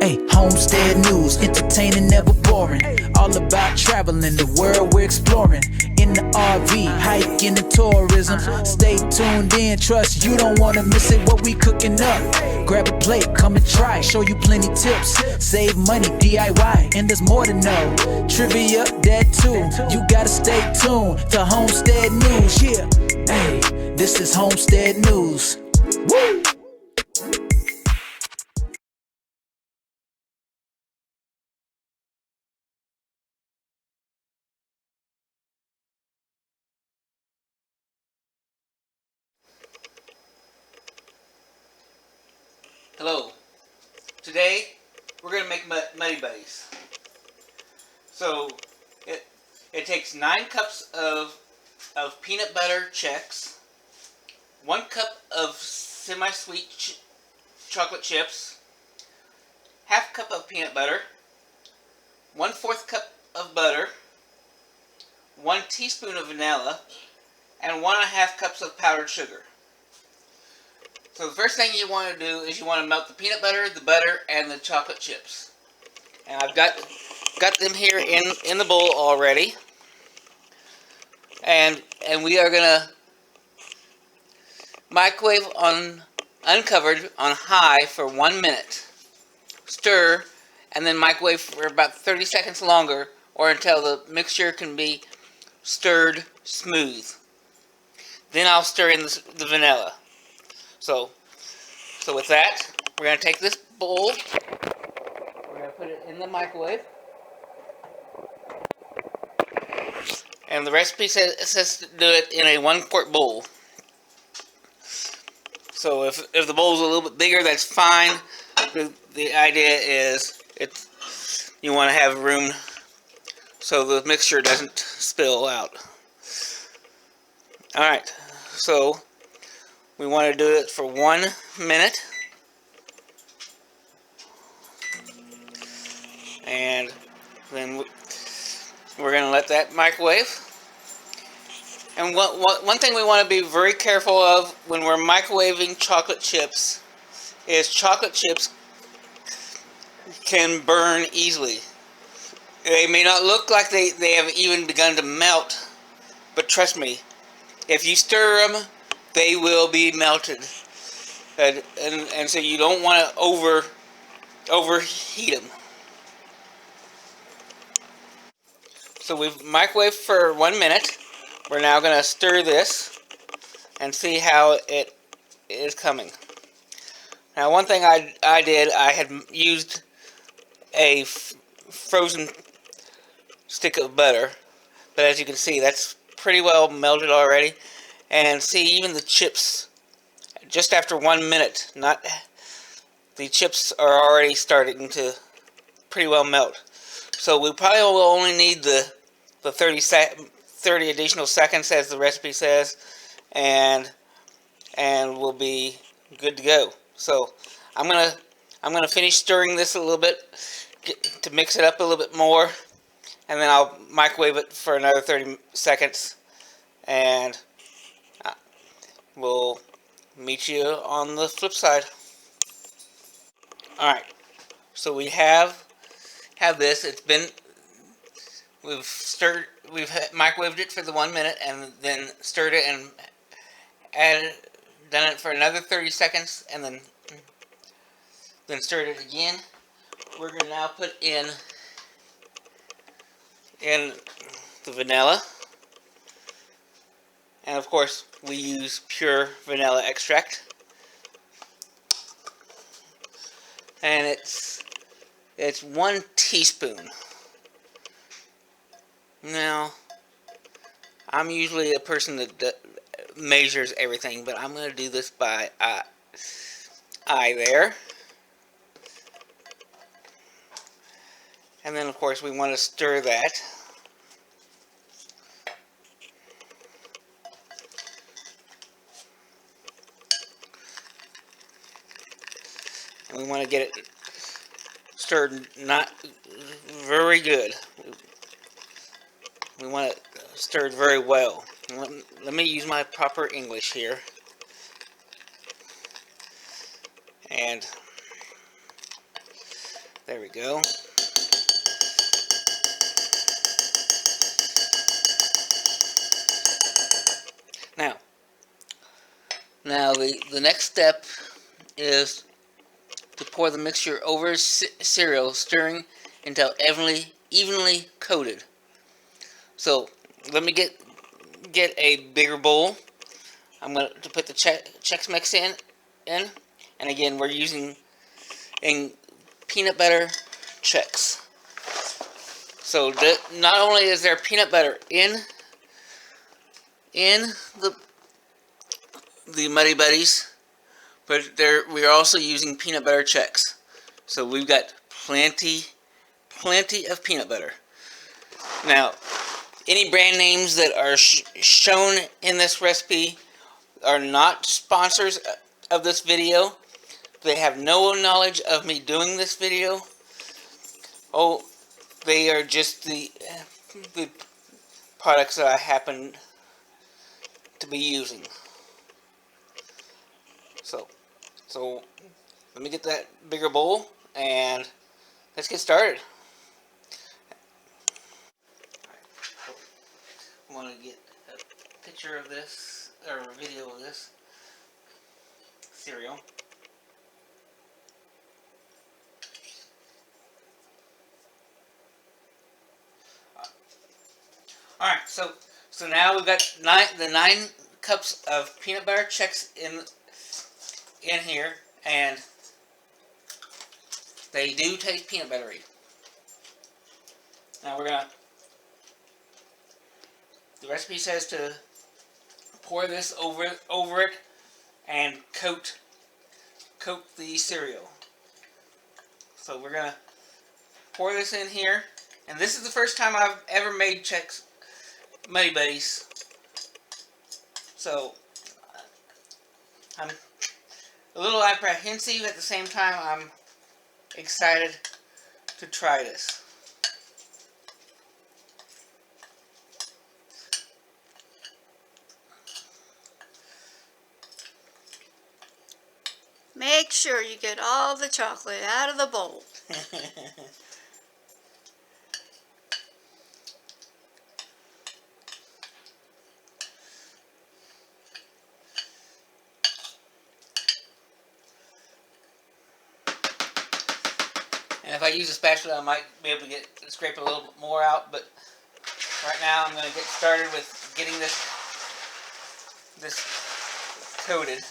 Hey, Homestead news, entertaining, never boring. All about traveling, the world we're exploring. In the RV, hiking and tourism. Stay tuned in, trust you don't wanna miss it. What we cooking up? Grab a plate, come and try. Show you plenty tips, save money, DIY, and there's more to know. Trivia, that too. You gotta stay tuned to Homestead news. Yeah, hey, this is Homestead news. Woo! Hello. Today we're going to make Muddy Buddies. So it takes 9 cups of peanut butter Chex, 1 cup of semi-sweet chocolate chips, half cup of peanut butter, 1/4 cup of butter, 1 teaspoon of vanilla, and 1.5 cups of powdered sugar. So the first thing you want to do is you want to melt the peanut butter, the butter, and the chocolate chips. And I've got them here in the bowl already. And we are gonna microwave on uncovered on high for 1 minute. Stir, and then microwave for about 30 seconds longer, or until the mixture can be stirred smooth. Then I'll stir in the vanilla. So with that, we're going to take this bowl, we're going to put it in the microwave, and the recipe says to do it in a 1-quart bowl. So if the bowl's a little bit bigger, that's fine. The idea is you want to have room so the mixture doesn't spill out. Alright, so we want to do it for 1 minute. And then we're going to let that microwave. And one thing we want to be very careful of when we're microwaving chocolate chips is chocolate chips can burn easily. They may not look like they have even begun to melt, but trust me, if you stir them, they will be melted. And so you don't want to overheat them. So we've microwaved for 1 minute. We're now going to stir this and see how it is coming. Now, one thing I did, I had used a frozen stick of butter, but as you can see, that's pretty well melted already. And see, even the chips, just after 1 minute, the chips are already starting to pretty well melt. So we probably will only need the 30 additional seconds, as the recipe says, and we'll be good to go. So I'm gonna finish stirring this a little bit to mix it up a little bit more, and then I'll microwave it for another 30 seconds, and we'll meet you on the flip side. Alright, so we have this. We've microwaved it for the 1 minute, and then stirred it and done it for another 30 seconds, and then stirred it again. We're going to now put in the vanilla, and of course we use pure vanilla extract, and it's 1 teaspoon. Now, I'm usually a person that measures everything, but I'm going to do this by eye there. And then, of course, we want to stir that. And we want to get it stirred not very good. We want it stirred very well. Let me use my proper English here. And There we go. Now the next step is to pour the mixture over cereal, stirring until evenly coated. So let me get a bigger bowl. I'm going to put the Chex Mix in, and again we're using peanut butter Chex. So not only is there peanut butter in the Muddy Buddies, but we are also using peanut butter Chex. So we've got plenty of peanut butter. Now, any brand names that are shown in this recipe are not sponsors of this video. They have no knowledge of me doing this video. Oh, they are just the products that I happen to be using. So let me get that bigger bowl and let's get started. I want to get a picture of this, or a video of this cereal. Alright, so now we've got the 9 cups of peanut butter Chex in here, and they do taste peanut buttery. Now the recipe says to pour this over it and coat the cereal. So we're gonna pour this in here, and this is the first time I've ever made Chex Muddy Buddies. So I'm a little apprehensive, at the same time I'm excited to try this. Make sure you get all the chocolate out of the bowl. And if I use a spatula, I might be able to scrape a little bit more out, but right now I'm going to get started with getting this coated.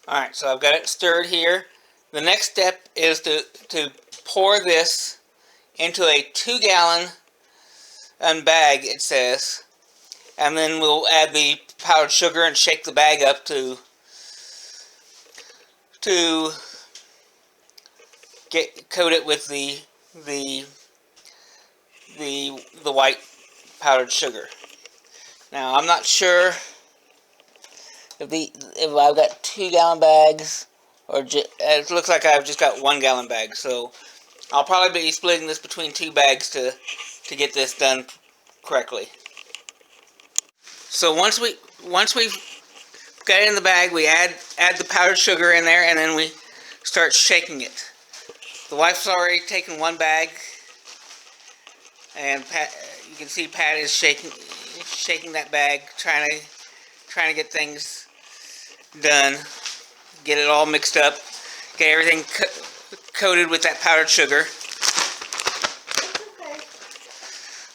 Alright, so I've got it stirred here. The next step is to pour this into a 2-gallon bag, it says. And then we'll add the powdered sugar and shake the bag up to coat it with the white powdered sugar. Now I'm not sure if I've got 2-gallon bags, or it looks like I've just got 1-gallon bag. So I'll probably be splitting this between 2 bags to get this done correctly. So once we've got it in the bag, we add the powdered sugar in there, and then we start shaking it. The wife's already taken 1 bag, and you can see Pat is shaking that bag, trying to get things done, get it all mixed up, get everything coated with that powdered sugar.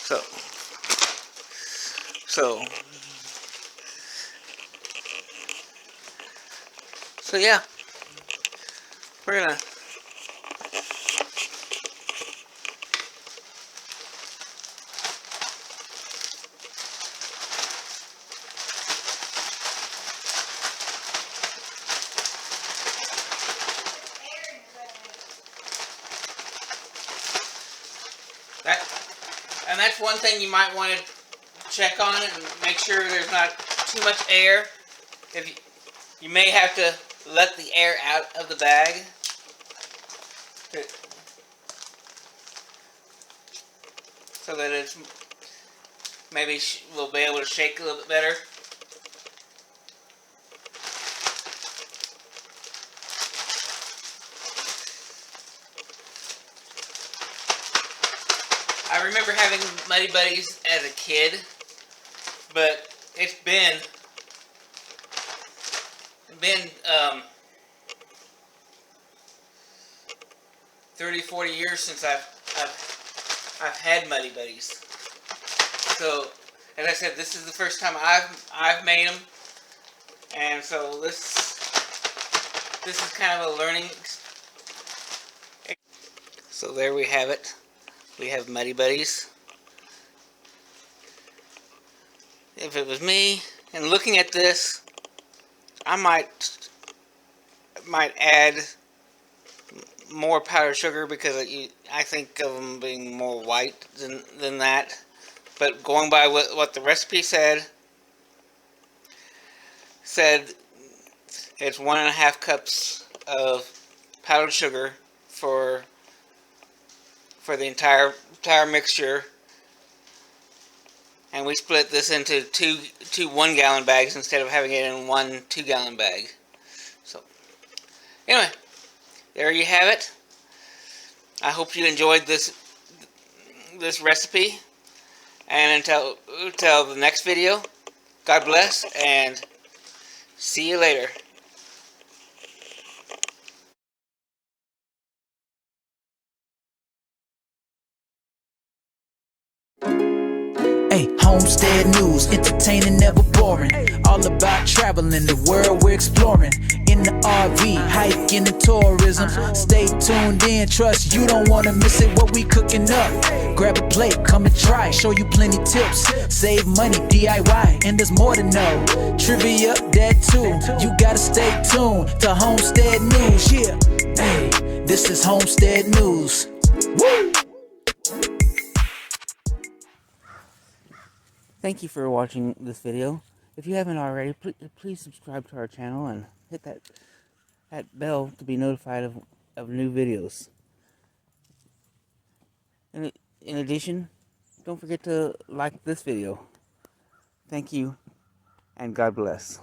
Okay. So yeah, we're gonna And that's one thing you might want to check on it and make sure there's not too much air. If you may have to let the air out of the bag. So that it's maybe we'll be able to shake a little bit better. I remember having Muddy Buddies as a kid, but it's been 30, 40 years since I've had Muddy Buddies. So, as I said, this is the first time I've made them, and so this is kind of a learning. So there we have it. We have Muddy Buddies. If it was me, and looking at this, I might add more powdered sugar because I think of them being more white than that. But going by what the recipe said it's 1.5 cups of powdered sugar for the entire mixture, and we split this into two 1-gallon bags instead of having it in one 2-gallon bag. So anyway, there you have it. I hope you enjoyed this recipe, and until the next video, God bless and see you later. Hey, Homestead news, entertaining, never boring. All about traveling, the world we're exploring. In the RV, hiking and tourism. Stay tuned in, trust you don't wanna miss it. What we cooking up? Grab a plate, come and try. Show you plenty tips, save money, DIY, and there's more to know. Trivia, that too. You gotta stay tuned to Homestead news. Yeah, hey, this is Homestead news. Woo! Thank you for watching this video. If you haven't already, please subscribe to our channel and hit that bell to be notified of new videos. In addition, don't forget to like this video. Thank you, and God bless.